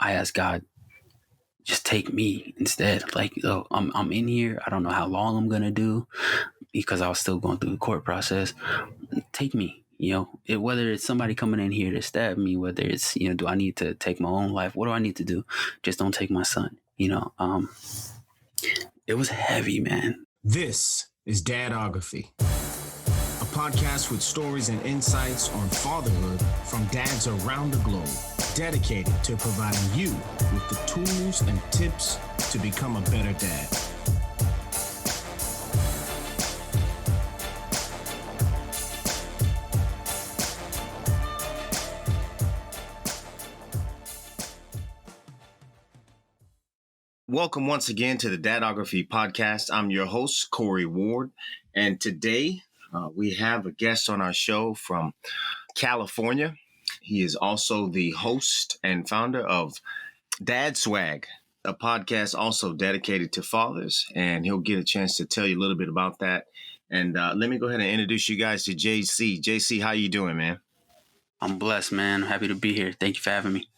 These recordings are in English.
I asked God, just take me instead. Like, I'm in here. I don't know how long I'm gonna do because I was still going through the court process. Take me. Whether it's somebody coming in here to stab me, whether it's do I need to take my own life? What do I need to do? Just don't take my son. It was heavy, man. This is Dadography, a podcast with stories and insights on fatherhood from dads around the globe, dedicated to providing you with the tools and tips to become a better dad. Welcome once again to the Dadography podcast. I'm your host, Corey Ward, and today we have a guest on our show from California. He is also the host and founder of Dad Swag, a podcast also dedicated to fathers, and he'll get a chance to tell you a little bit about that. And let me go ahead and introduce you guys to Jay Cee. Jay Cee, how you doing, man? I'm blessed, man. Happy to be here. Thank you for having me.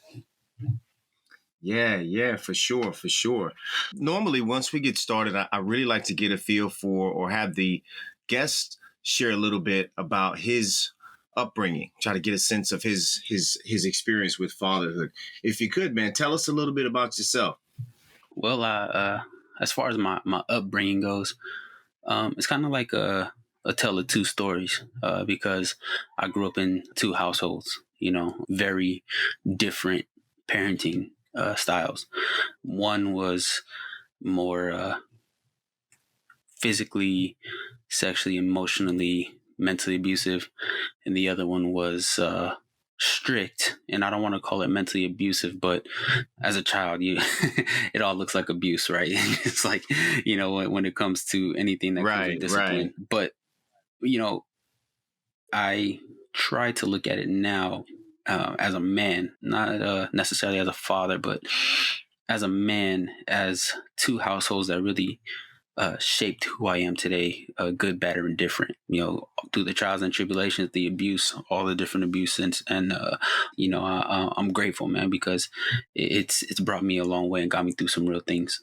Yeah, for sure. Normally, once we get started, I really like to get a feel for or have the guest share a little bit about his upbringing, try to get a sense of his experience with fatherhood. If you could, man, tell us a little bit about yourself. Well, as far as my upbringing goes, it's kind of like a tale of two stories because I grew up in two households, very different parenting styles. One was more physically, sexually, emotionally, mentally abusive, and the other one was strict. And I don't want to call it mentally abusive, but as a child, it all looks like abuse, right? It's like when it comes to anything that comes with discipline. Right. But I try to look at it now as a man, not necessarily as a father, but as a man, as two households that really shaped who I am today, good, bad, or indifferent. Through the trials and tribulations, the abuse, all the different abuse, and I'm grateful, man, because it's brought me a long way and got me through some real things.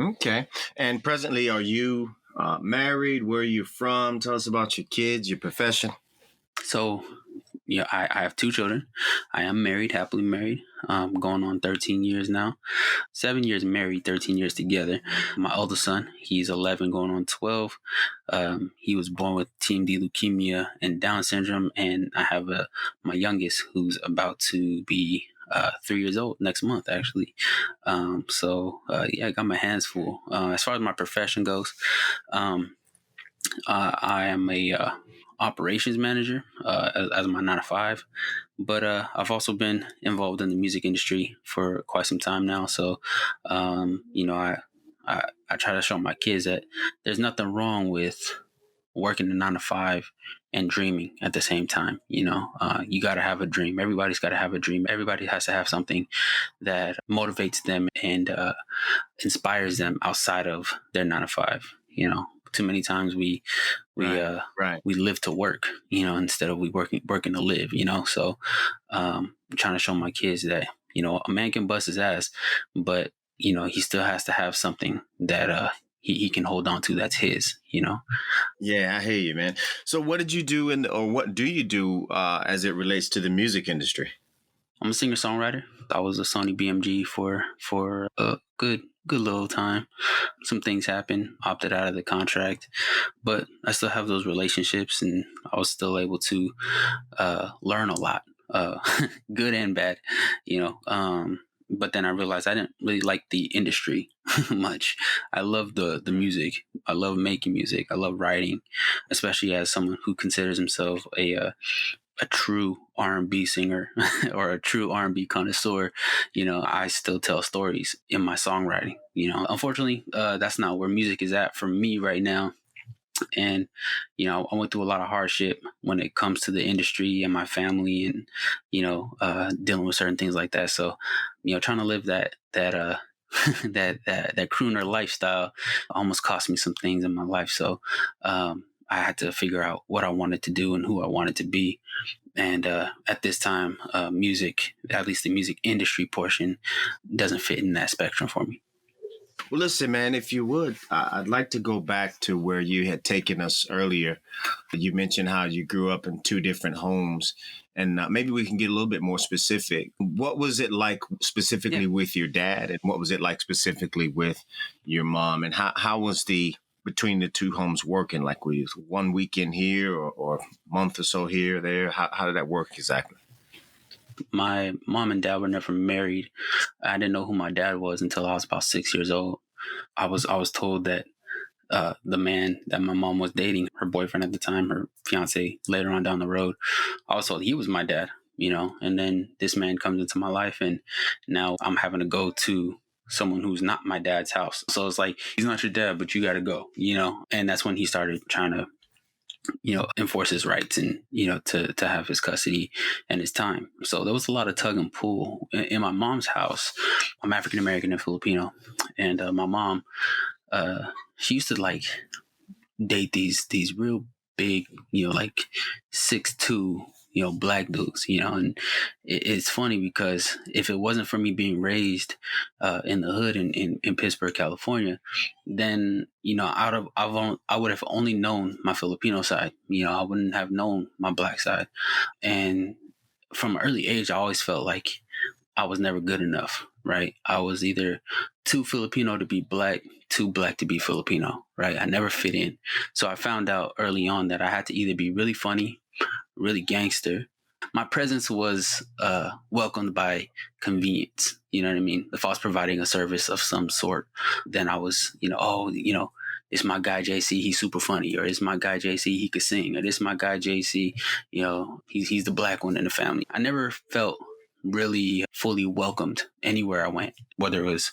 Okay. And presently, are you married? Where are you from? Tell us about your kids, your profession. So, I have two children. I am married, happily married, going on 13 years now. 7 years married, 13 years together. My oldest son, he's 11, going on 12. He was born with Team D leukemia and Down syndrome. And I have my youngest, who's about to be 3 years old next month, actually. I got my hands full. As far as my profession goes, I am a operations manager as my 9 to 5, but I've also been involved in the music industry for quite some time now. So, I try to show my kids that there's nothing wrong with working a 9 to 5 and dreaming at the same time. You got to have a dream. Everybody's got to have a dream. Everybody has to have something that motivates them and inspires them outside of their 9 to 5. Too many times we live to work, instead of we working to live, So I'm trying to show my kids that, a man can bust his ass, but, he still has to have something that he can hold on to that's his, Yeah, I hear you, man. So what did you do or what do you do as it relates to the music industry? I'm a singer-songwriter. I was a Sony BMG for a good little time. Some things happened, opted out of the contract, but I still have those relationships, and I was still able to learn a lot, good and bad, But then I realized I didn't really like the industry much. I love the music. I love making music. I love writing, especially as someone who considers himself a true R&B singer or a true R&B connoisseur. I still tell stories in my songwriting. Unfortunately, that's not where music is at for me right now. And, I went through a lot of hardship when it comes to the industry and my family and, dealing with certain things like that. So, trying to live that that crooner lifestyle almost cost me some things in my life. So, I had to figure out what I wanted to do and who I wanted to be. And at this time, music, at least the music industry portion, doesn't fit in that spectrum for me. Well, listen, man, if you would, I'd like to go back to where you had taken us earlier. You mentioned how you grew up in two different homes, and maybe we can get a little bit more specific. What was it like Yeah. specifically with your dad, and what was it like specifically with your mom, and how was the between the two homes working? Like, were you 1 weekend here or a month or so here, there? How did that work exactly? My mom and dad were never married. I didn't know who my dad was until I was about 6 years old. I was told that the man that my mom was dating, her boyfriend at the time, her fiance later on down the road, I was told he was my dad, and then this man comes into my life, and now I'm having to go to someone who's not my dad's house. So it's like, he's not your dad, but you got to go. And that's when he started trying to, enforce his rights and, to have his custody and his time. So there was a lot of tug and pull in my mom's house. I'm African American and Filipino. And my mom, she used to like date these real big, like 6'2", black dudes, and it's funny because if it wasn't for me being raised in the hood in Pittsburgh, California, then I would have only known my Filipino side. I wouldn't have known my black side. And from an early age, I always felt like I was never good enough, right? I was either too Filipino to be black, too black to be Filipino, right? I never fit in. So I found out early on that I had to either be really funny, really gangster. My presence was welcomed by convenience. You know what I mean? If I was providing a service of some sort, then I was, it's my guy Jay Cee, he's super funny, or it's my guy Jay Cee, he could sing, or this my guy Jay Cee, he's the black one in the family. I never felt really fully welcomed anywhere I went, whether it was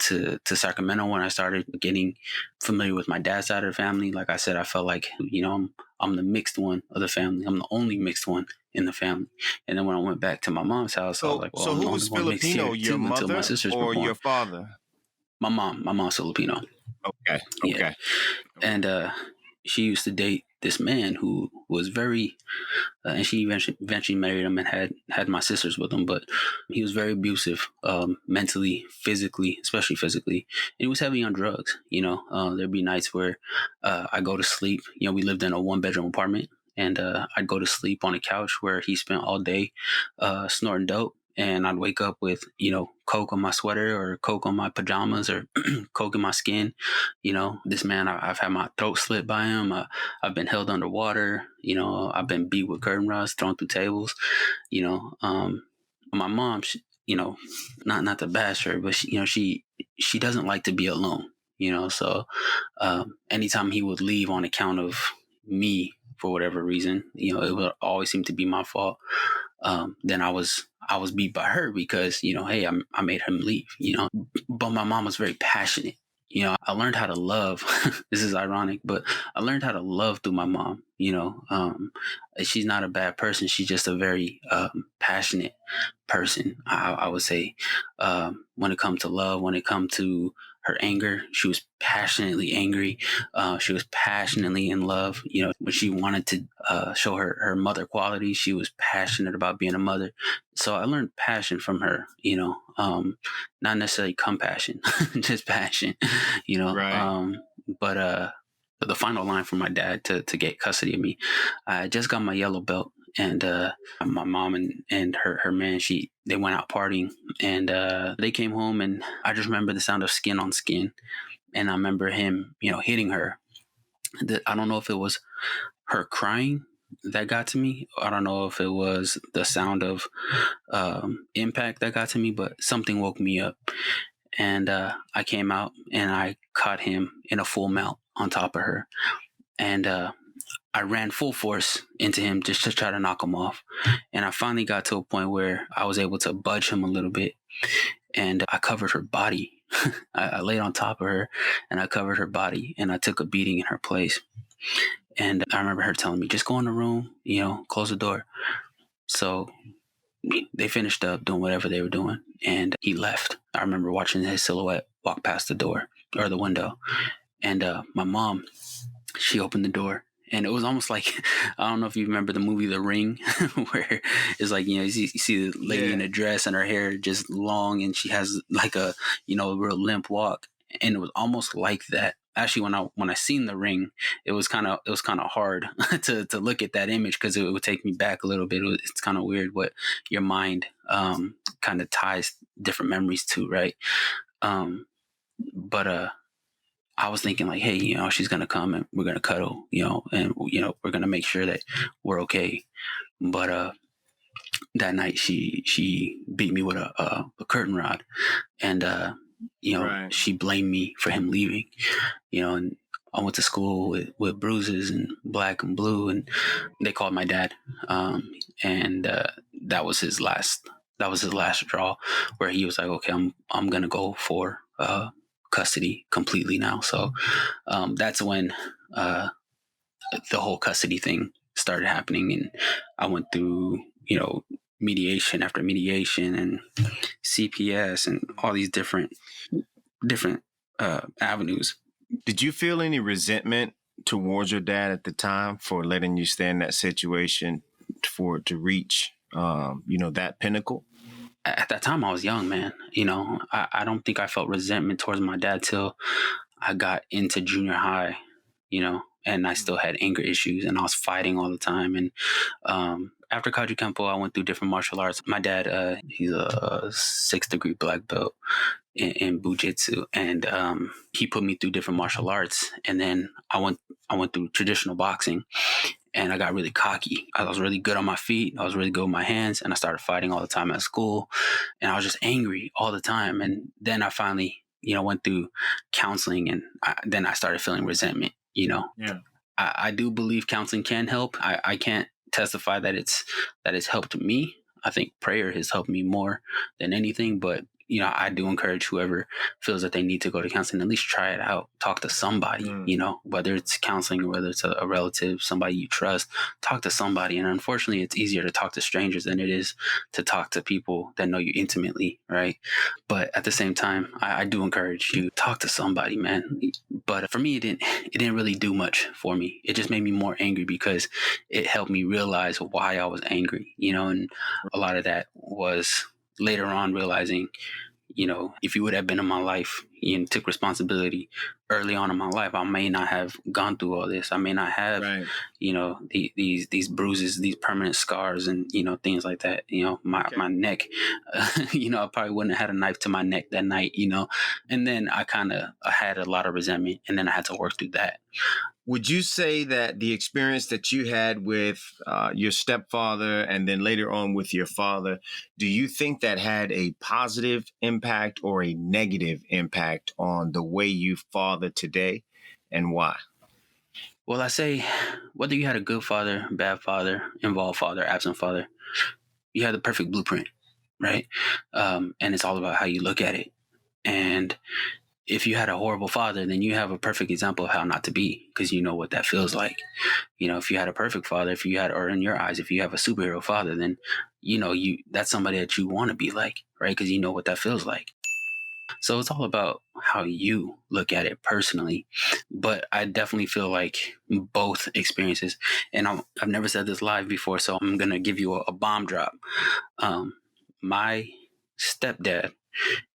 to Sacramento when I started getting familiar with my dad's side of the family. Like I said, I felt like, I'm the mixed one of the family. I'm the only mixed one in the family. And then when I went back to my mom's house, I was So, like, well, so I'm the who only was one mixed Filipino, here your too until my mother sisters were or your born. father? My mom's Filipino. Okay, Yeah. okay. And she used to date this man who was very and she eventually married him and had my sisters with him. But he was very abusive, mentally, physically, especially physically. And he was heavy on drugs. There'd be nights where I go to sleep. We lived in a 1-bedroom apartment, and I'd go to sleep on a couch where he spent all day snorting dope. And I'd wake up with, coke on my sweater or coke on my pajamas or coke in my skin. This man, I've had my throat slit by him. I've been held underwater. I've been beat with curtain rods, thrown through tables. My mom, not to bash her, but she doesn't like to be alone. So anytime he would leave on account of me for whatever reason, it would always seem to be my fault. Then I was beat by her because hey, I made him leave. But my mom was very passionate. I learned how to love. This is ironic, but I learned how to love through my mom. She's not a bad person. She's just a very passionate person. I would say when it comes to love, when it comes to her anger, she was passionately angry. She was passionately in love. When she wanted to show her mother qualities, she was passionate about being a mother. So I learned passion from her. Not necessarily compassion, just passion. Right. But the final line for my dad to get custody of me, I just got my yellow belt, and my mom and her man, they went out partying, and they came home, and I just remember the sound of skin on skin, and I remember him, hitting her. I don't know if it was her crying that got to me. I don't know if it was the sound of impact that got to me, but something woke me up. And I came out and I caught him in a full mount on top of her. And I ran full force into him just to try to knock him off. And I finally got to a point where I was able to budge him a little bit. And I covered her body. I laid on top of her and I covered her body, and I took a beating in her place. And I remember her telling me, just go in the room, close the door. So they finished up doing whatever they were doing, and he left. I remember watching his silhouette walk past the door or the window. And my mom, she opened the door And it was almost like, I don't know if you remember the movie The Ring, where it's like, you see the lady in Yeah. a dress and her hair just long and she has like a, real limp walk. And it was almost like that. Actually, when I seen The Ring, it was kind of hard to look at that image, because it would take me back a little bit. It's kind of weird what your mind kind of ties different memories to, right? Um, but I was thinking like, hey, she's gonna come and we're gonna cuddle, and we're gonna make sure that we're okay. But that night she beat me with a curtain rod, and Right. she blamed me for him leaving, and I went to school with bruises and black and blue, and they called my dad, and that was his last. That was his last straw, where he was like, "Okay, I'm gonna go for custody completely now." So that's when uh, the whole custody thing started happening, and I went through mediation after mediation and CPS and all these different avenues. Did you feel any resentment towards your dad at the time for letting you stay in that situation for it to reach, that pinnacle? At that time, I was young, man. I don't think I felt resentment towards my dad till I got into junior high, and I still had anger issues and I was fighting all the time. And after Kaji Kempo, I went through different martial arts. My dad, he's a 6th degree black belt in Bujitsu, and he put me through different martial arts. And then I went through traditional boxing, and I got really cocky. I was really good on my feet. I was really good with my hands, and I started fighting all the time at school, and I was just angry all the time. And then I finally, went through counseling, and then I started feeling resentment. Yeah. I do believe counseling can help. I can't testify that it's helped me. I think prayer has helped me more than anything, but I do encourage whoever feels that they need to go to counseling, at least try it out. Talk to somebody, whether it's counseling or whether it's a relative, somebody you trust, talk to somebody. And unfortunately, it's easier to talk to strangers than it is to talk to people that know you intimately, right? But at the same time, I do encourage you, talk to somebody, man. But for me, it didn't really do much for me. It just made me more angry, because it helped me realize why I was angry, and a lot of that was later on realizing, if you would have been in my life and took responsibility early on in my life, I may not have gone through all this. I may not have, Right. these bruises, these permanent scars, and things like that. My neck, I probably wouldn't have had a knife to my neck that night. And then I had a lot of resentment, and then I had to work through that. Would you say that the experience that you had with your stepfather and then later on with your father, do you think that had a positive impact or a negative impact on the way you father today, and why? Well, I say, whether you had a good father, bad father, involved father, absent father, you had the perfect blueprint, right? And it's all about how you look at it. And if you had a horrible father, then you have a perfect example of how not to be, because you know what that feels like. If you had a perfect father, or in your eyes, if you have a superhero father, then that's somebody that you want to be like, right? Because you know what that feels like. So it's all about how you look at it personally. But I definitely feel like both experiences, and I've never said this live before, so I'm gonna give you a bomb drop. My stepdad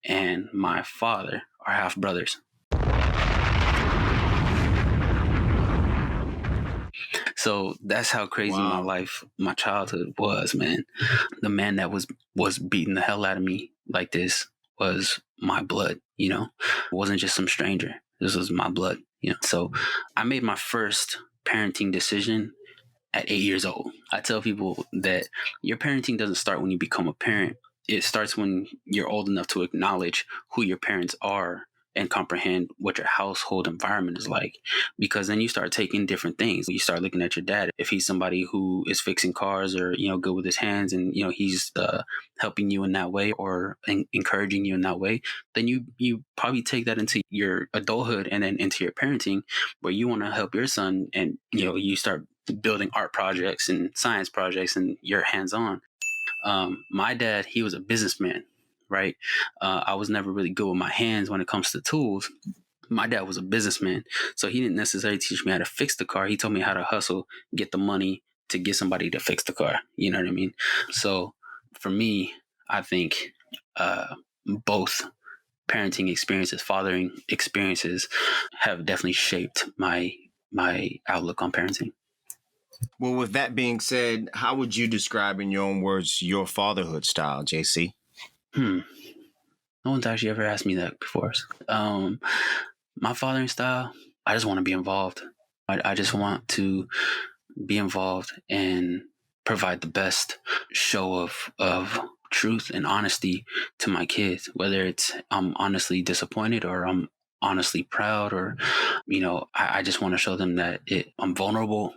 and my father are half brothers. So that's how crazy my Wow. life, my childhood was, man. The man that was beating the hell out of me like this was my blood, It wasn't just some stranger. This was my blood. So I made my first parenting decision at 8 years old. I tell people that your parenting doesn't start when you become a parent. It starts when you're old enough to acknowledge who your parents are and comprehend what your household environment is like. Because then you start taking different things. You start looking at your dad. If he's somebody who is fixing cars, or, good with his hands, and, he's helping you in that way, or encouraging you in that way, then you probably take that into your adulthood and then into your parenting, where you want to help your son, and, you start building art projects and science projects, and you're hands on. My dad, he was a businessman, right? I was never really good with my hands when it comes to tools, My dad was a businessman, so he didn't necessarily teach me how to fix the car. He told me how to hustle, get the money to get somebody to fix the car. You know what I mean? So for me, I think both parenting experiences, fathering experiences, have definitely shaped my outlook on parenting. Well, with that being said, how would you describe in your own words your fatherhood style, Jay Cee? Hmm. No one's actually ever asked me that before. My fathering style, I just want to be involved. I just want to be involved and provide the best show of truth and honesty to my kids, whether it's I'm honestly disappointed or I'm honestly proud, or I just want to show them that I'm vulnerable.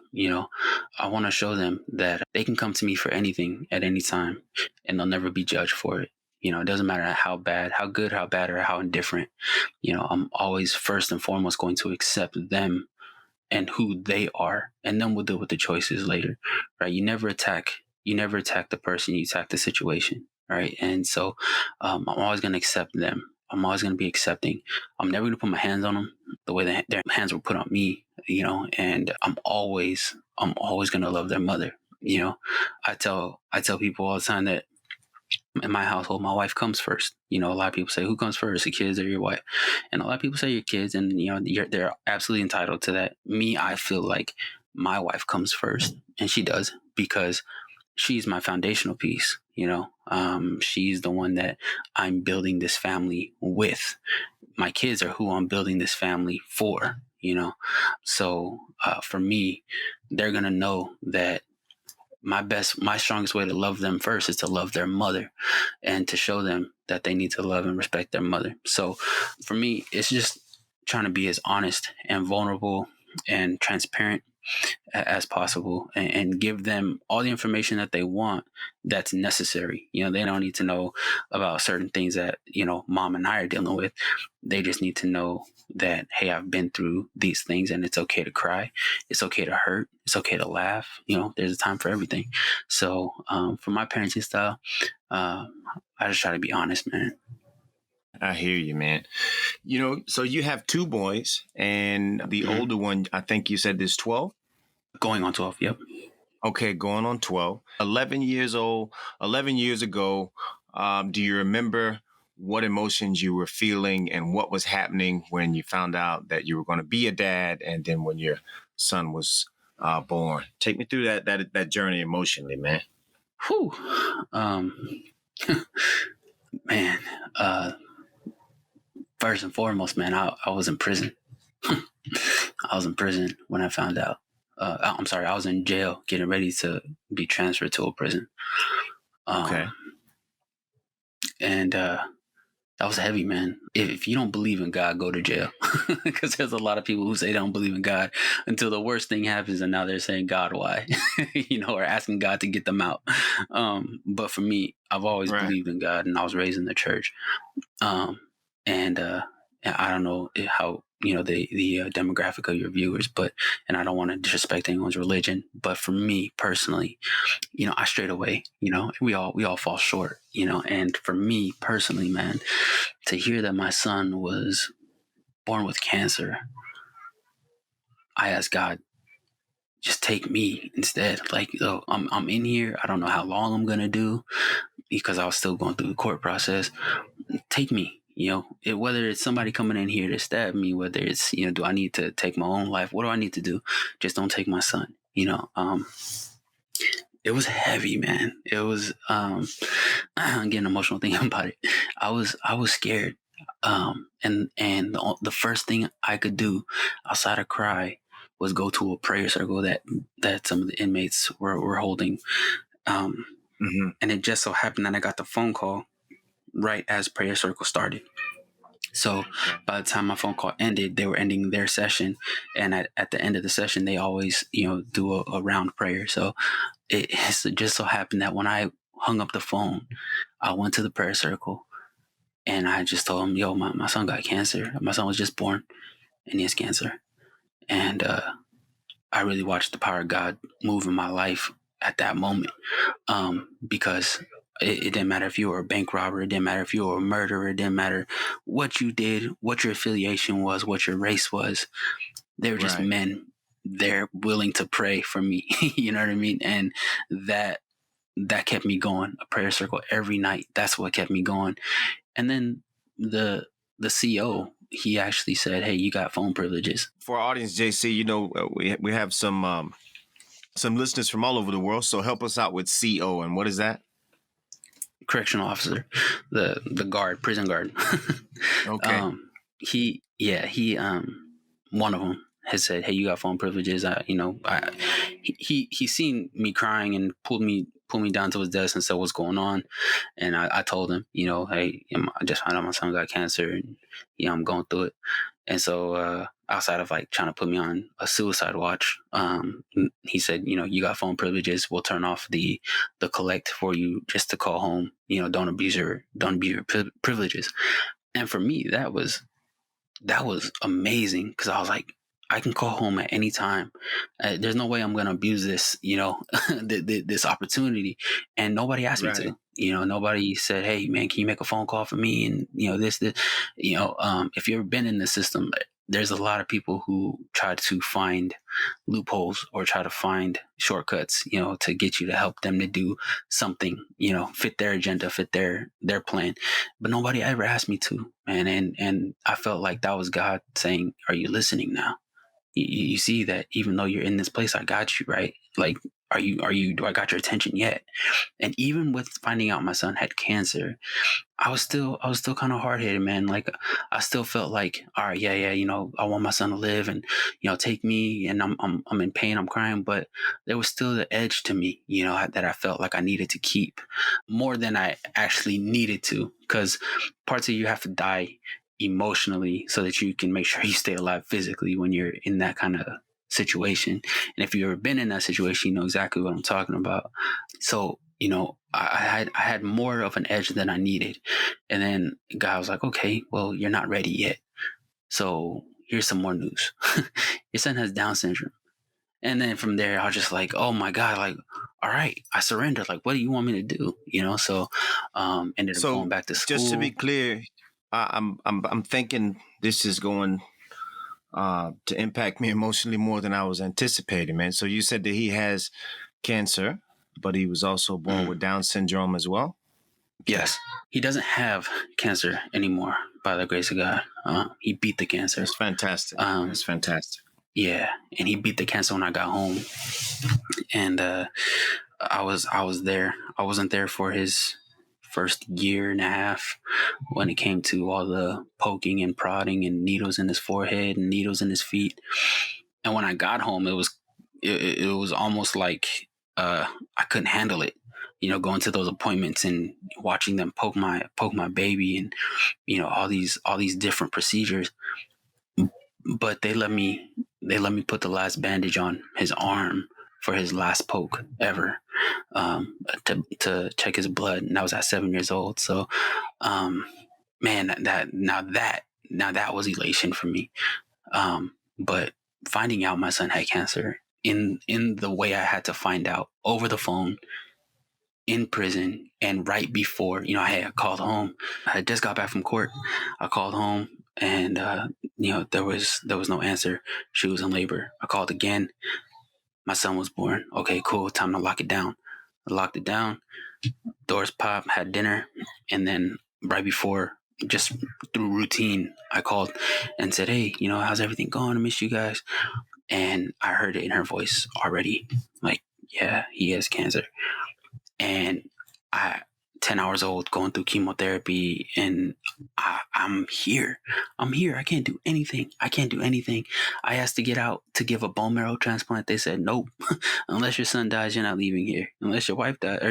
I want to show them that they can come to me for anything at any time and they'll never be judged for it. It doesn't matter how bad, how good, how bad, or how indifferent. I'm always first and foremost going to accept them and who they are, and then we'll deal with the choices later, right? You never attack the person, you attack the situation, right? And so I'm always going to accept them. I'm always going to be accepting. I'm never going to put my hands on them the way that their hands were put on me, and I'm always going to love their mother. I tell people all the time that in my household, my wife comes first. A lot of people say, who comes first, the kids or your wife? And a lot of people say your kids, and they're absolutely entitled to that. Me, I feel like my wife comes first, and she does, because she's my foundational piece. She's the one that I'm building this family with. My kids are who I'm building this family for. So for me, they're gonna know that my strongest way to love them first is to love their mother, and to show them that they need to love and respect their mother. So for me, it's just trying to be as honest and vulnerable and transparent as possible, and give them all the information that they want that's necessary. They don't need to know about certain things that, mom and I are dealing with. They just need to know that, hey, I've been through these things and it's okay to cry. It's okay to hurt. It's okay to laugh. There's a time for everything. So for my parenting style, uh, I just try to be honest, man. I hear you, man. So you have two boys, and the Mhm. older one, I think you said is 12. Going on 12. Yep. Okay, going on 12. 11 years old, 11 years ago. Do you remember what emotions you were feeling and what was happening when you found out that you were going to be a dad, and then when your son was born? Take me through that journey emotionally, man. Whew. Um, man, first and foremost, man, I was in prison. I was in prison when I found out. I'm sorry, I was in jail getting ready to be transferred to a prison. Okay. Um, and that was heavy, man. If you don't believe in God, go to jail. Because there's a lot of people who say they don't believe in God until the worst thing happens, and now they're saying, God, why? Or asking God to get them out. But for me, I've always Right. believed in God, and I was raised in the church. Um, and I don't know how the demographic of your viewers, and I don't want to disrespect anyone's religion, but for me personally, I strayed away. We all fall short. And for me personally, man, to hear that my son was born with cancer, I asked God, just take me instead. Like, I'm in here. I don't know how long I'm gonna do, because I was still going through the court process. Take me. Whether it's somebody coming in here to stab me, whether it's, do I need to take my own life? What do I need to do? Just don't take my son. It was heavy, man. It was, I'm getting emotional thinking about it. I was scared. And the first thing I could do outside of cry was go to a prayer circle that some of the inmates were holding. Um, Hmm. and it just so happened that I got the phone call right as prayer circle started. So Okay. by the time my phone call ended, they were ending their session, and at the end of the session, they always do a round prayer. So it just so happened that when I hung up the phone, I went to the prayer circle and I just told him, "Yo, my son got cancer. My son was just born and he has cancer." And I really watched the power of God move in my life at that moment, because it didn't matter if you were a bank robber. It didn't matter if you were a murderer. It didn't matter what you did, what your affiliation was, what your race was. They were just Right. men there willing to pray for me. You know what I mean? And that that kept me going. A prayer circle every night. That's what kept me going. And then the CO, he actually said, "Hey, you got phone privileges." For our audience, Jay Cee, we have some listeners from all over the world. So help us out with CO, and what is that? Correctional officer, the guard, prison guard. Okay. He one of them has said, "Hey, you got phone privileges." He seen me crying and pulled me down to his desk and said, "What's going on?" And I told him, "Hey, I just found out my son got cancer, and I'm going through it." And so outside of like trying to put me on a suicide watch, he said, "You got phone privileges. We'll turn off the collect for you just to call home. Don't abuse your privileges." And for me, that was amazing, because I was like, I can call home at any time. There's no way I'm going to abuse this, this opportunity. And nobody asked me Right. to. Nobody said, "Hey, man, can you make a phone call for me?" And this. If you've ever been in the system, there's a lot of people who try to find loopholes or try to find shortcuts, to get you to help them to do something, fit their agenda, fit their plan. But nobody ever asked me to, man. And I felt like that was God saying, "Are you listening now? You see that even though you're in this place, I got you, right? Like, do I got your attention yet?" And even with finding out my son had cancer, I was still kind of hard headed, man. Like, I still felt like, all right, yeah, I want my son to live, and take me, and I'm in pain, I'm crying, but there was still the edge to me, that I felt like I needed to keep more than I actually needed to, because parts of you have to die emotionally so that you can make sure you stay alive physically when you're in that kind of situation. And if you've ever been in that situation, you know exactly what I'm talking about. So, I had more of an edge than I needed. And then God was like, "Okay, well, you're not ready yet. So here's some more news. Your son has Down syndrome." And then from there, I was just like, "Oh my God, like, all right, I surrendered. Like, what do you want me to do?" So ended up going So back to just to be school. clear, I'm thinking this is going to impact me emotionally more than I was anticipating, man. So you said that he has cancer, but he was also born with Mm, Down syndrome as well. Okay. yes, he doesn't have cancer anymore by the grace of God. He beat the cancer. That's fantastic. That's Um, fantastic. yeah, and he beat the cancer when I got home. And I was there. I wasn't there for his first year and a half when it came to all the poking and prodding and needles in his forehead and needles in his feet. And when I got home, it was almost like I couldn't handle it. Going to those appointments and watching them poke my baby, and all these different procedures. But they let me put the last bandage on his arm for his last poke ever, to check his blood, and that was at 7 years old. So, um, man, that was elation for me. But finding out my son had cancer in the way I had to find out, over the phone, in prison, and right before, I had called home. I just got back from court. I called home, and there was no answer. She was in labor. I called again. My son was born. Okay, cool. Time to lock it down. I locked it down. Doors popped. Had dinner, and then right before, just through routine, I called and said, "Hey, how's everything going? I miss you guys." And I heard it in her voice already, like, "Yeah, he has cancer." And I 10 hours old, going through chemotherapy, and I'm here. I'm here. I can't do anything. I can't do anything. I asked to get out to give a bone marrow transplant. They said, "Nope. Unless your son dies, you're not leaving here. Unless your wife dies, or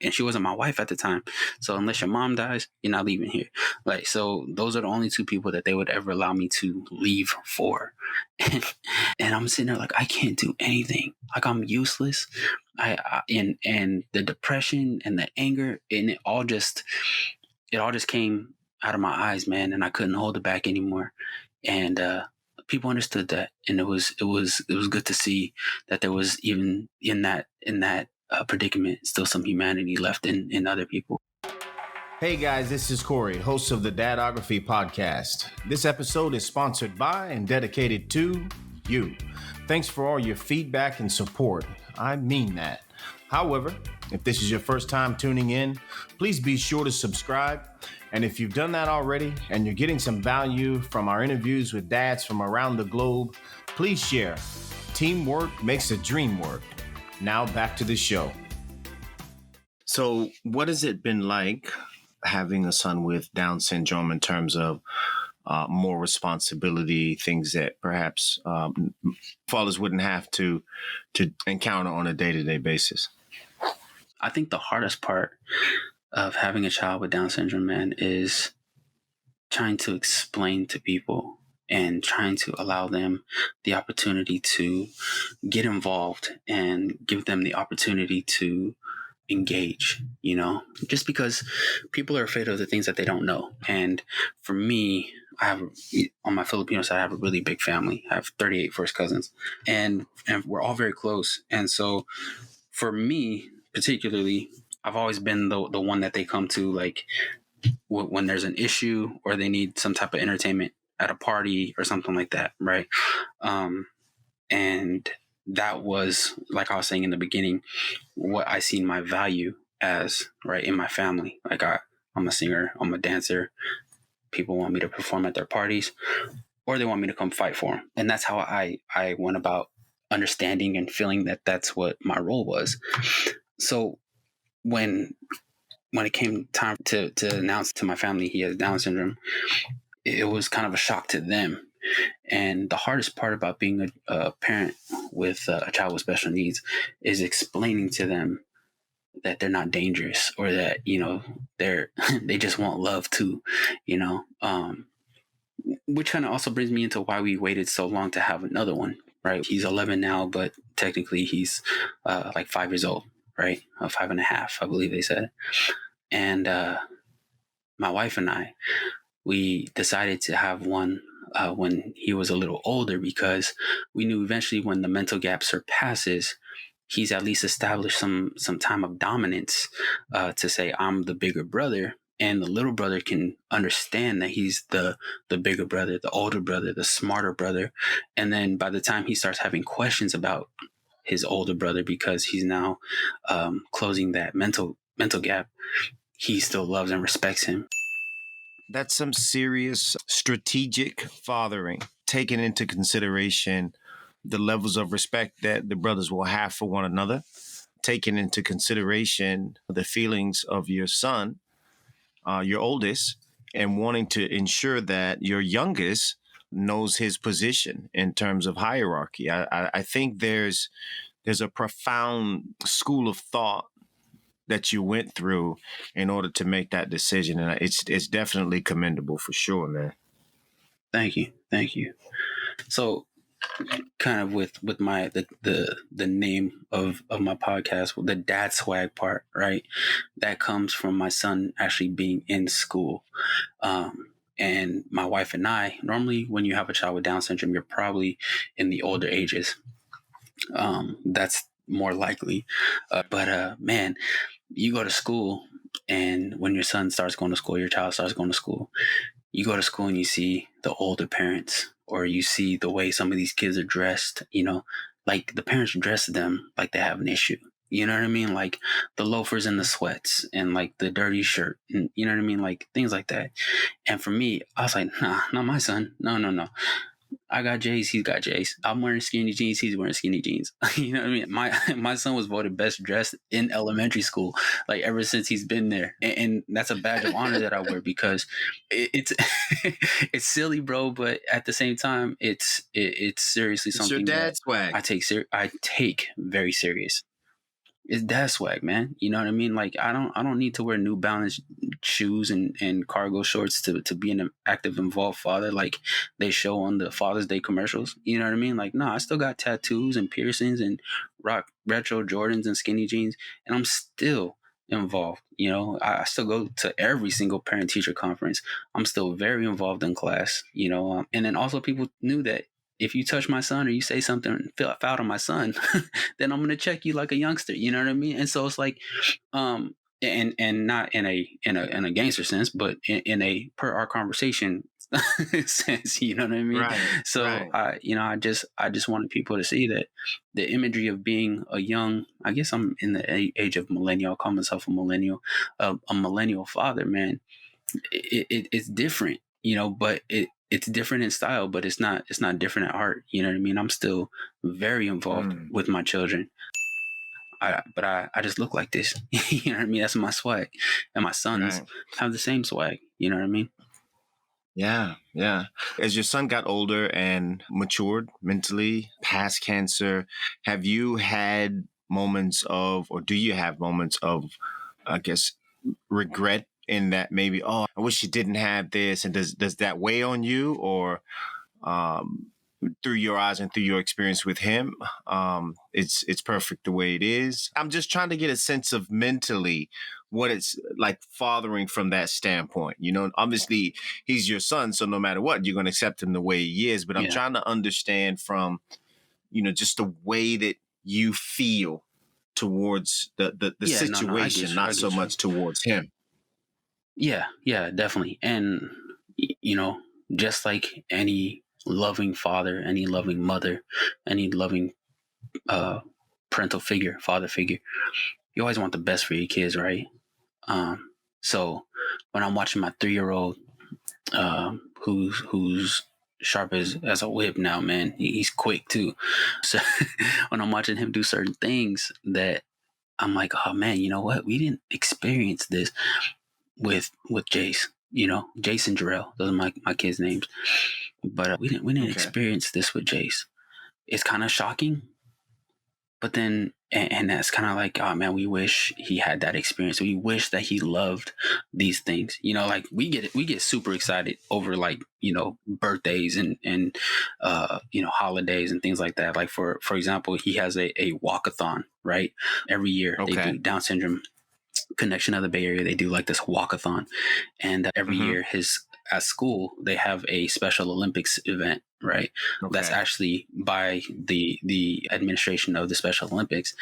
and she wasn't my wife at the time. So unless your mom dies, you're not leaving here." Like, so those are the only two people that they would ever allow me to leave for. And I'm sitting there like, I can't do anything. Like, I'm useless. And the depression and the anger, and it all just came out of my eyes, man, and I couldn't hold it back anymore. And people understood that, and it was good to see that there was, even in that predicament, still some humanity left in other people. Hey guys, this is Corey, host of the Dadography Podcast. This episode is sponsored by and dedicated to you. Thanks for all your feedback and support. I mean that. However, if this is your first time tuning in, please be sure to subscribe. And if you've done that already and you're getting some value from our interviews with dads from around the globe, please share. Teamwork makes the dream work. Now back to the show. So, what has it been like having a son with Down syndrome in terms of more responsibility, things that perhaps fathers wouldn't have to encounter on a day-to-day basis? I think the hardest part of having a child with Down syndrome, man, is trying to explain to people and trying to allow them the opportunity to get involved and give them the opportunity to engage, just because people are afraid of the things that they don't know. And for me, on my Filipino side, I have a really big family. I have 38 first cousins, and we're all very close. And so for me, particularly, I've always been the one that they come to, like when there's an issue or they need some type of entertainment at a party or something like that, right? And that was, like I was saying in the beginning, what I seen my value as, right, in my family. Like I'm a singer, I'm a dancer. People want me to perform at their parties, or they want me to come fight for them. And that's how I went about understanding and feeling that that's what my role was. So when it came time to announce to my family he has Down syndrome, it was kind of a shock to them. And the hardest part about being a parent with a child with special needs is explaining to them that they're not dangerous, or that, they just want love too, which kind of also brings me into why we waited so long to have another one, right? He's 11 now, but technically he's like 5 years old, right? 5.5, I believe they said. And my wife and I, we decided to have one when he was a little older, because we knew eventually when the mental gap surpasses, he's at least established some time of dominance to say, I'm the bigger brother, and the little brother can understand that he's the bigger brother, the older brother, the smarter brother. And then by the time he starts having questions about his older brother, because he's now closing that mental gap, he still loves and respects him. That's some serious strategic fathering, taking into consideration the levels of respect that the brothers will have for one another, taking into consideration the feelings of your son, your oldest, and wanting to ensure that your youngest knows his position in terms of hierarchy. I think there's a profound school of thought that you went through in order to make that decision. And it's definitely commendable for sure, man. Thank you. So kind of with my the name of my podcast, the dad swag part, right? That comes from my son actually being in school. And my wife and I, normally when you have a child with Down syndrome, you're probably in the older ages. That's more likely. But man, you go to school, and when your son starts going to school, your child starts going to school, you go to school and you see the older parents, or you see the way some of these kids are dressed, like the parents dress them like they have an issue. You know what I mean? Like the loafers and the sweats and like the dirty shirt, and you know what I mean? Like things like that. And for me, I was like, nah, not my son. No. I got J's, he's got J's. I'm wearing skinny jeans, he's wearing skinny jeans. You know what I mean? My son was voted best dressed in elementary school, like ever since he's been there. And that's a badge of honor that I wear, because it's it's silly, bro, but at the same time, it's seriously It's your something dad that swag. I take very serious. It's dad swag, man. You know what I mean? Like I don't need to wear New Balance shoes and cargo shorts to be an active, involved father like they show on the Father's Day commercials. You know what I mean? Like, no, I still got tattoos and piercings and rock retro Jordans and skinny jeans, and I'm still involved. I still go to every single parent teacher conference. I'm still very involved in class. And then also people knew that if you touch my son or you say something foul to my son, then I'm gonna check you like a youngster. You know what I mean? And so it's like, um, and not in a gangster sense, but in a per our conversation sense. You know what I mean? Right. So Right. I just wanted people to see that the imagery of being a young, I guess I'm in the age of millennial. I call myself a millennial, a millennial father, man. It's different, but it's different in style, but it's not different at heart. You know what I mean? I'm still very involved Mm, with my children. But I just look like this. You know what I mean? That's my swag. And my sons right. have the same swag. You know what I mean? Yeah. Yeah. As your son got older and matured mentally, past cancer, have you had moments of, or do you have moments of, I guess, regret in that maybe, oh, I wish you didn't have this? And does that weigh on you, or um, through your eyes and through your experience with him, it's perfect the way it is? I'm just trying to get a sense of mentally what it's like fathering from that standpoint. Obviously he's your son, so no matter what, you're going to accept him the way he is. But I'm Yeah. trying to understand from just the way that you feel towards the Yeah. No, no. I situation, get you. not I so get you. much towards him. Yeah. Yeah, definitely. And, just like any loving father, any loving mother, any loving uh, parental figure, father figure, you always want the best for your kids, right? So when I'm watching my 3-year-old, who's sharp as a whip now, man, he's quick too. So when I'm watching him do certain things, that I'm like, oh man, you know what? We didn't experience this with Jace. Jason Jarrell. Those are my kids' names. But we didn't Okay. experience this with Jace. It's kind of shocking. But then, and that's kind of like, oh man, we wish he had that experience. We wish that he loved these things. Like we get super excited over, like, birthdays and holidays and things like that. Like for example, he has a walkathon, right? Every year they Okay. do Down syndrome connection of the Bay Area. They do like this walkathon, and every Mm-hmm. year his at school they have a Special Olympics event, right? That's Okay. actually by the administration of the Special Olympics,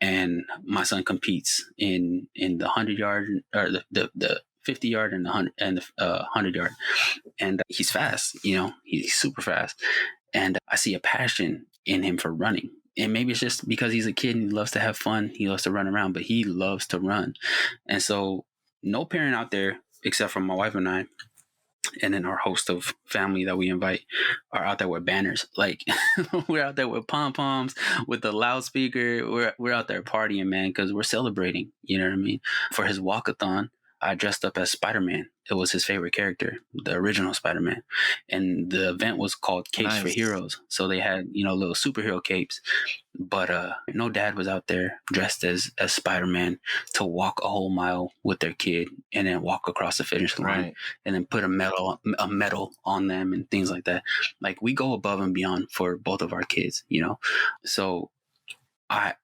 and my son competes in the 100 yard, or the 50 yard and the 100 yard, and he's fast. He's super fast, and I see a passion in him for running. And maybe it's just because he's a kid and he loves to have fun. He loves to run around, but he loves to run. And so, no parent out there, except for my wife and I, and then our host of family that we invite, are out there with banners. Like, we're out there with pom poms, with the loudspeaker. We're out there partying, man, because we're celebrating. You know what I mean? For his walkathon, I dressed up as Spider-Man. It was his favorite character, the original Spider-Man. And the event was called Capes for Nice. Heroes. So they had, little superhero capes. But no dad was out there dressed as Spider-Man to walk a whole mile with their kid and then walk across the finish line Right. and then put a medal on them and things like that. Like, we go above and beyond for both of our kids. So I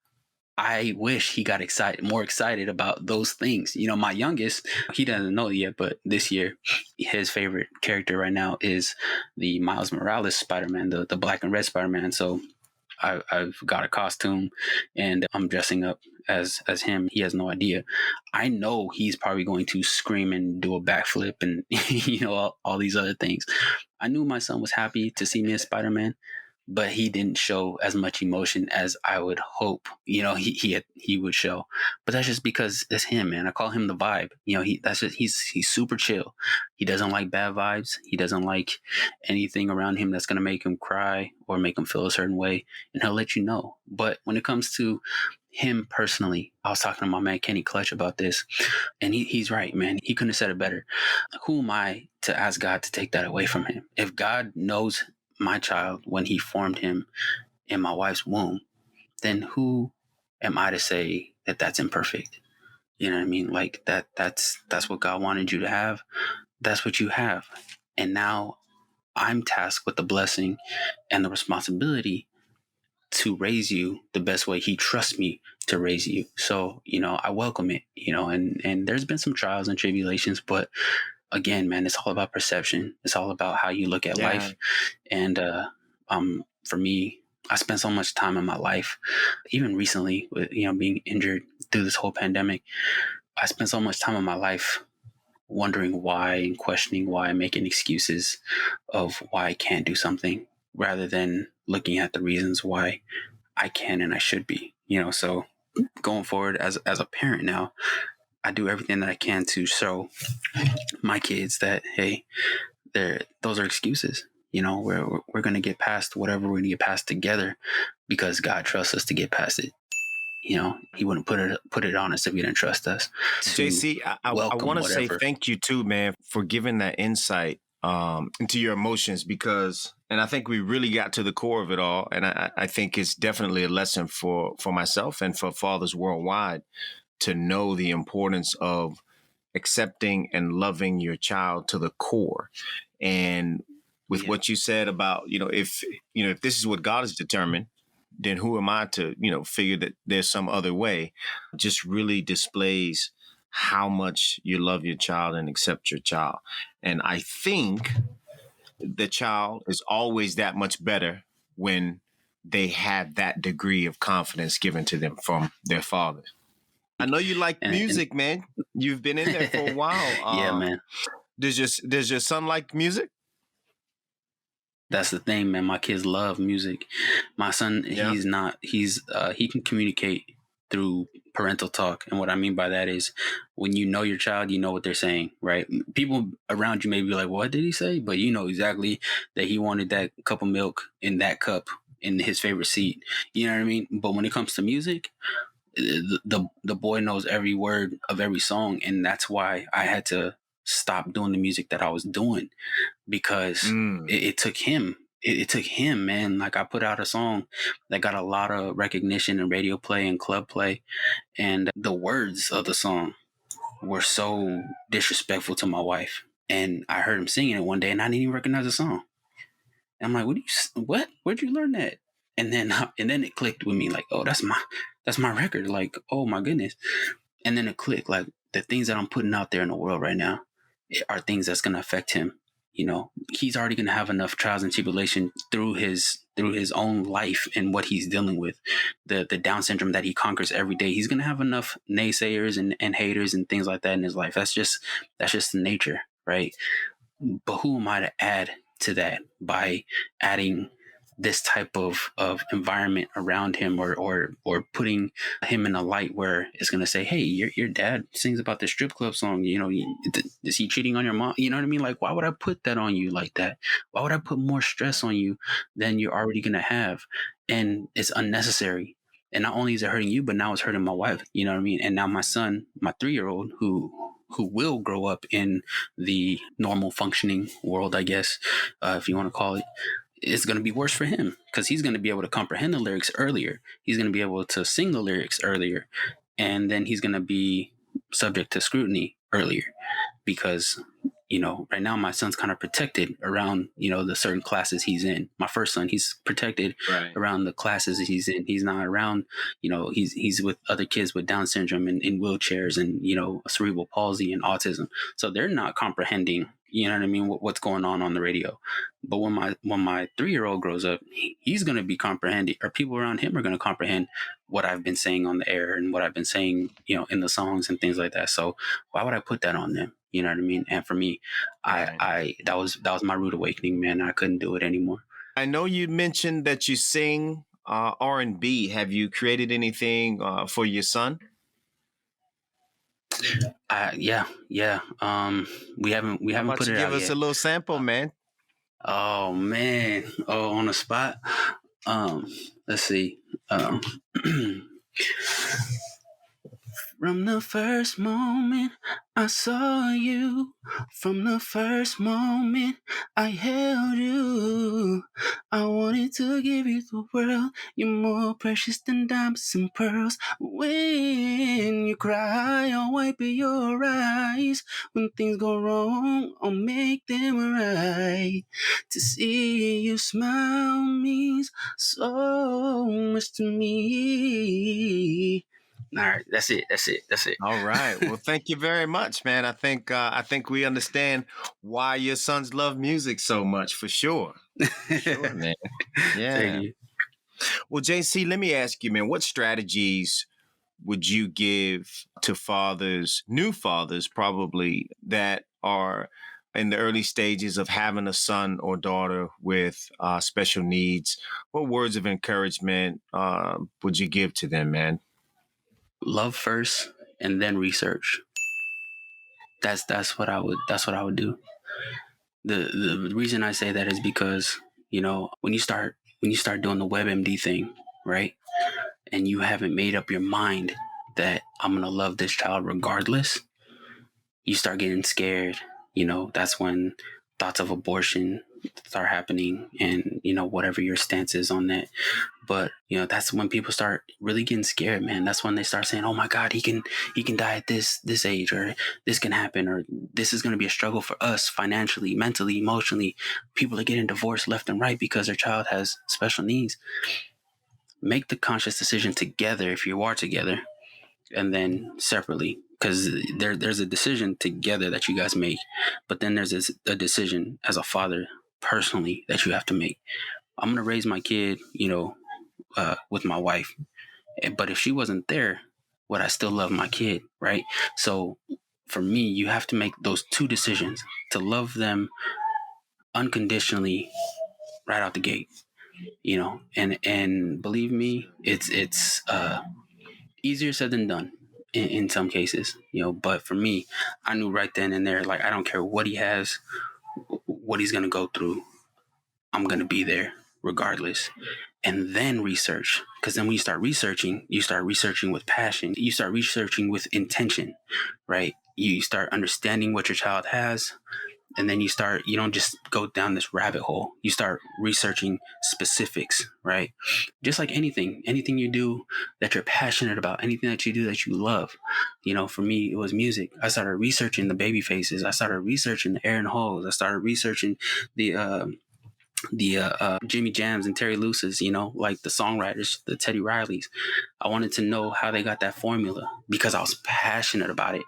I wish he got more excited about those things. My youngest, he doesn't know yet, but this year, his favorite character right now is the Miles Morales Spider-Man, the black and red Spider-Man. So I've got a costume and I'm dressing up as him. He has no idea. I know he's probably going to scream and do a backflip and all these other things. I knew my son was happy to see me as Spider-Man, but he didn't show as much emotion as I would hope. He would show. But that's just because it's him, man. I call him the vibe. He's super chill. He doesn't like bad vibes. He doesn't like anything around him that's gonna make him cry or make him feel a certain way, and he'll let you know. But when it comes to him personally, I was talking to my man Kenny Clutch about this, and he's right, man. He couldn't have said it better. Who am I to ask God to take that away from him? If God knows my child when he formed him in my wife's womb, then who am I to say that that's imperfect? You know what I mean? Like, that's what God wanted you to have. That's what you have. And now I'm tasked with the blessing and the responsibility to raise you the best way he trusts me to raise you. So, I welcome it, and there's been some trials and tribulations, but again, man, it's all about perception. It's all about how you look at Yeah. life. And For me, I spent so much time in my life, even recently, with being injured through this whole pandemic. I spent so much time in my life wondering why and questioning why, making excuses of why I can't do something, rather than looking at the reasons why I can and I should be. So going forward as a parent now, I do everything that I can to show my kids that, hey, those are excuses. We're going to get past whatever we're going to get past together, because God trusts us to get past it. He wouldn't put it on us if he didn't trust us Jay to Cee, I welcome want to say whatever. thank you too, man, for giving that insight into your emotions, because, and I think we really got to the core of it all. And I think it's definitely a lesson for myself and for fathers worldwide to know the importance of accepting and loving your child to the core. And with Yeah. what you said about, if this is what God has determined, then who am I to, figure that there's some other way? Just really displays how much you love your child and accept your child. And I think the child is always that much better when they have that degree of confidence given to them from their father. I know you like And music, man. You've been in there for a while. yeah, man. Does your son like music? That's the thing, man. My kids love music. My son, Yeah. he can communicate through parental talk. And what I mean by that is, when you know your child, you know what they're saying, right? People around you may be like, what did he say? But you know exactly that he wanted that cup of milk in that cup in his favorite seat. You know what I mean? But when it comes to music, the boy knows every word of every song. And that's why I had to stop doing the music that I was doing, because Mm. it took him. It took him, man. Like, I put out a song that got a lot of recognition and radio play and club play, and the words of the song were so disrespectful to my wife. And I heard him singing it one day, and I didn't even recognize the song. And I'm like, what? Where'd you learn that? And then it clicked with me, like, oh, that's my record. Like, oh my goodness. And then it clicked, like, the things that I'm putting out there in the world right now are things that's going to affect him. He's already going to have enough trials and tribulation through his own life and what he's dealing with, the Down syndrome that he conquers every day. He's going to have enough naysayers and haters and things like that in his life. That's just the nature, right? But who am I to add to that by adding this type of environment around him, or putting him in a light where it's going to say, hey, your dad sings about the strip club song, is he cheating on your mom? You know what I mean? Like, why would I put that on you like that? Why would I put more stress on you than you're already going to have? And it's unnecessary. And not only is it hurting you, but now it's hurting my wife. You know what I mean? And now my son, my 3-year-old, who will grow up in the normal functioning world, I guess, if you want to call it, it's going to be worse for him, because he's going to be able to comprehend the lyrics earlier. He's going to be able to sing the lyrics earlier. And then he's going to be subject to scrutiny earlier, because right now my son's kind of protected around the certain classes he's in. My first son, he's protected Right. around the classes he's in. He's not around, he's with other kids with Down syndrome and in wheelchairs and cerebral palsy and autism. So they're not comprehending, you know what I mean, what's going on the radio. But when my 3-year-old grows up, he's going to be comprehending, or people around him are going to comprehend what I've been saying on the air and what I've been saying, in the songs and things like that. So why would I put that on them? You know what I mean? And for me, Right. I that was my rude awakening, man. I couldn't do it anymore. I know you mentioned that you sing R&B. Have you created anything for your son? Yeah. We How haven't about put you it give out us a yet. little sample, man? Oh man. Oh, on the spot. Let's see. From the first moment I saw you, from the first moment I held you, I wanted to give you the world. You're more precious than diamonds and pearls. When you cry, I'll wipe your eyes. When things go wrong, I'll make them right. To see you smile means so much to me. All right, that's it. All right. Well, thank you very much, man. I think we understand why your sons love music so much, for sure. Sure, man. Thank Yeah. you. Well, JC, let me ask you, man, what strategies would you give to fathers, new fathers probably, that are in the early stages of having a son or daughter with special needs? What words of encouragement would you give to them, man? Love first and then research. That's what I would do. The reason I say that is because, when you start doing the WebMD thing, right? And you haven't made up your mind that I'm gonna love this child regardless, you start getting scared. That's when thoughts of abortion start happening, and whatever your stance is on that. But that's when people start really getting scared, man. That's when they start saying, oh my God, he can die at this age, or this can happen, or this is going to be a struggle for us financially, mentally, emotionally. People are getting divorced left and right because their child has special needs. Make the conscious decision together if you are together, and then separately, because there's a decision together that you guys make, but then there's a decision as a father personally that you have to make. I'm gonna raise my kid, with my wife, but if she wasn't there, would I still love my kid, right? So for me, you have to make those two decisions to love them unconditionally right out the gate, and believe me, it's easier said than done in some cases, but for me, I knew right then and there, like, I don't care what he has, what he's going to go through, I'm going to be there regardless. And then research, because then when you start researching with passion, you start researching with intention, right? You start understanding what your child has, and then you don't just go down this rabbit hole. You start researching specifics, right? Just like anything you do that you're passionate about, anything that you do that you love. For me, it was music. I started researching the baby faces. I started researching the Aaron Halls. I started researching the Jimmy Jams and Terry Luce's, like the songwriters, the Teddy Rileys. I wanted to know how they got that formula because I was passionate about it.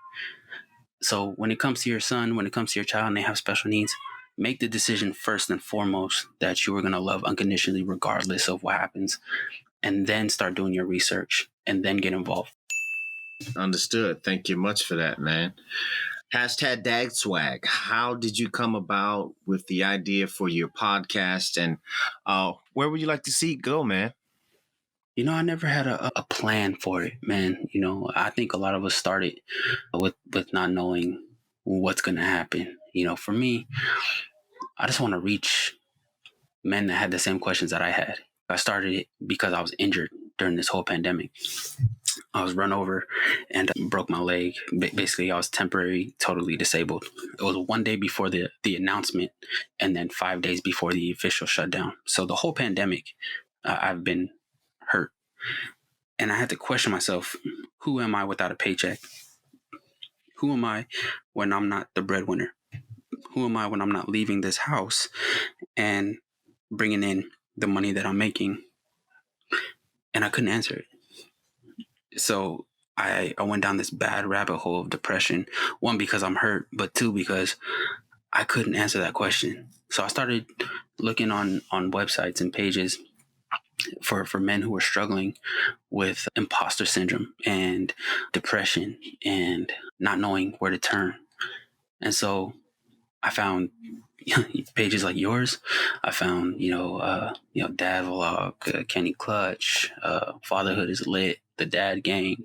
So when it comes to your son, when it comes to your child and they have special needs, make the decision first and foremost that you are going to love unconditionally regardless of what happens, and then start doing your research and then get involved. Understood. Thank you much for that, man. Hashtag Dag Swag. How did you come about with the idea for your podcast, and where would you like to see it go, man? I never had a plan for it, man. I think a lot of us started with not knowing what's going to happen. For me, I just want to reach men that had the same questions that I had. I started it because I was injured during this whole pandemic. I was run over and broke my leg. Basically, I was temporarily, totally disabled. It was one day before the announcement, and then 5 days before the official shutdown. So the whole pandemic, I've been hurt. And I had to question myself, who am I without a paycheck? Who am I when I'm not the breadwinner? Who am I when I'm not leaving this house and bringing in the money that I'm making? And I couldn't answer it. So I went down this bad rabbit hole of depression. One, because I'm hurt, but two, because I couldn't answer that question. So I started looking on websites and pages for men who were struggling with imposter syndrome and depression and not knowing where to turn. And so I found pages like yours. I found, Dad Vlog, Kenny Clutch, Fatherhood is Lit, the Dad Gang,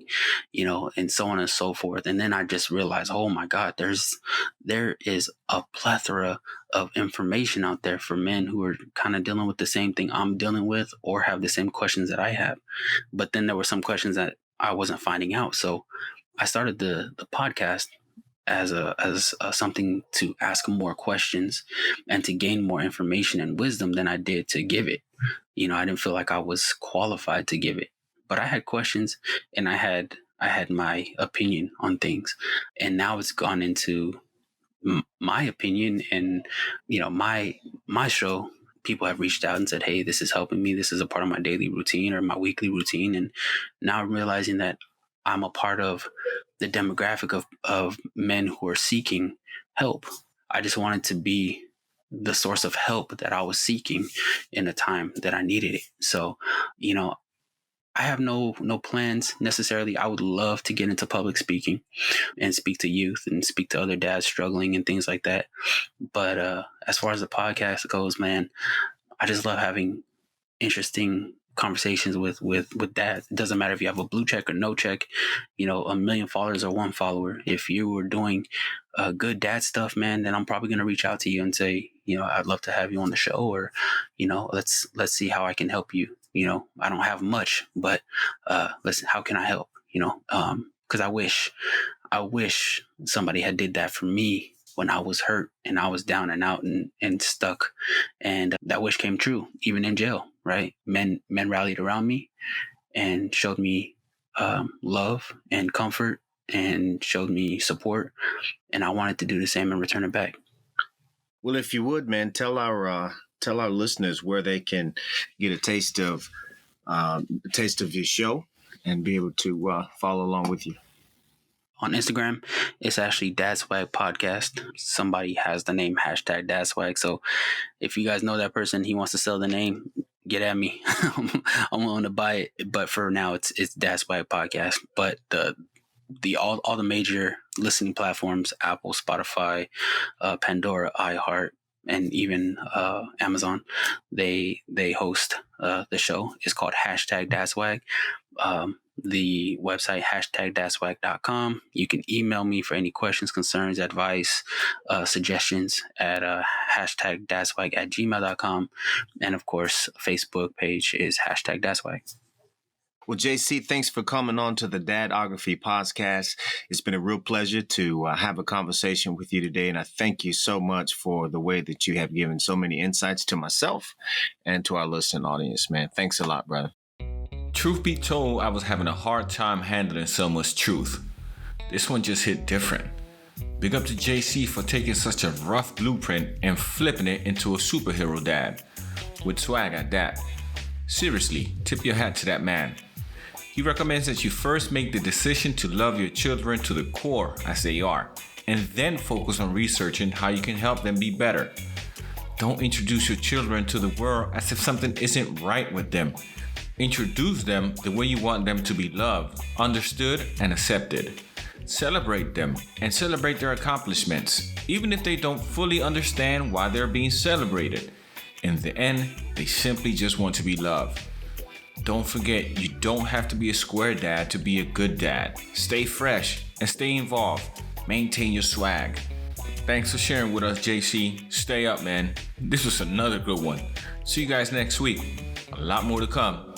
and so on and so forth. And then I just realized, oh my God, there is a plethora of information out there for men who are kind of dealing with the same thing I'm dealing with or have the same questions that I have. But then there were some questions that I wasn't finding out. So I started the podcast as something to ask more questions and to gain more information and wisdom than I did to give it. I didn't feel like I was qualified to give it, but I had questions and I had my opinion on things, and now it's gone into my opinion and my show. People have reached out and said, hey, this is helping me, this is a part of my daily routine or my weekly routine, and now I'm realizing that I'm a part of the demographic of men who are seeking help. I just wanted to be the source of help that I was seeking in a time that I needed it. So, I have no plans necessarily. I would love to get into public speaking and speak to youth and speak to other dads struggling and things like that. But as far as the podcast goes, man, I just love having interesting conversations with dads. It doesn't matter if you have a blue check or no check, 1 million followers or one follower. If you were doing good dad stuff, man, then I'm probably going to reach out to you and say, I'd love to have you on the show, or, let's see how I can help you. I don't have much, but listen, how can I help? Because I wish somebody had did that for me when I was hurt and I was down and out and stuck. And that wish came true, even in jail, right? Men rallied around me and showed me love and comfort and showed me support. And I wanted to do the same and return it back. Well, if you would, man, tell our listeners where they can get a taste of your show and be able to follow along with you. On Instagram, it's actually Dad Swag Podcast. Somebody has the name #Dad Swag. So if you guys know that person, he wants to sell the name, get at me. I'm willing to buy it. But for now, it's Dad Swag Podcast. But all the major listening platforms, Apple, Spotify, Pandora, iHeart, and even Amazon, they host the show. It's called #DadSwag. The website #dadswag.com. You can email me for any questions, concerns, advice, suggestions at #dadswag@gmail.com. And of course, Facebook page is #dadswag. Well, Jay Cee, thanks for coming on to the Dadography podcast. It's been a real pleasure to have a conversation with you today. And I thank you so much for the way that you have given so many insights to myself and to our listening audience, man. Thanks a lot, brother. Truth be told, I was having a hard time handling so much truth. This one just hit different. Big up to Jay Cee for taking such a rough blueprint and flipping it into a superhero dad. With swag at that. Seriously, tip your hat to that man. He recommends that you first make the decision to love your children to the core as they are, and then focus on researching how you can help them be better. Don't introduce your children to the world as if something isn't right with them. Introduce them the way you want them to be loved, understood, and accepted. Celebrate them and celebrate their accomplishments, even if they don't fully understand why they're being celebrated. In the end, they simply just want to be loved. Don't forget, you don't have to be a square dad to be a good dad. Stay fresh and stay involved. Maintain your swag. Thanks for sharing with us, Jay Cee. Stay up, man. This was another good one. See you guys next week. A lot more to come.